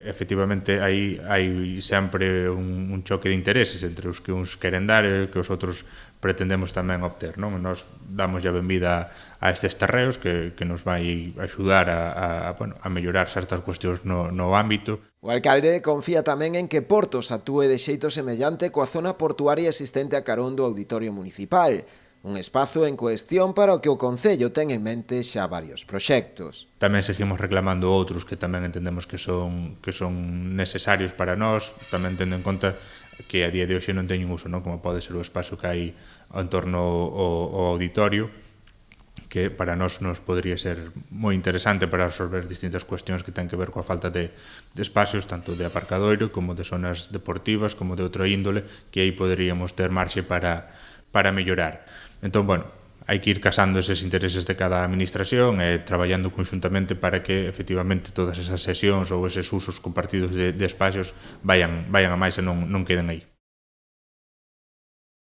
Efectivamente, hai sempre un choque de intereses entre os que uns queren dar e que os outros pretendemos tamén obter, non? Nós damos a benvida a estes terreos que nos vai axudar a mellorar certas cuestións no ámbito. O alcalde confía tamén en que Portos actúe de xeito semellante coa zona portuaria existente a carón do Auditorio Municipal, un espazo en cuestión para o que o Concello ten en mente xa varios proxectos. Tamén seguimos reclamando outros que tamén entendemos que son necesarios para nós, tamén tendo en conta que a día de hoxe non teñen uso, non? Como pode ser o espazo que hai en torno ao auditorio, que para nós nos podría ser moi interesante para resolver distintas cuestións que ten que ver coa falta de espacios, tanto de aparcadoiro como de zonas deportivas, como de outra índole, que aí poderíamos ter marxe para mellorar. Entón, bueno, hai que ir casando eses intereses de cada administración e traballando conxuntamente para que efectivamente todas esas sesións ou eses usos compartidos de espacios vayan a máis e non queden aí.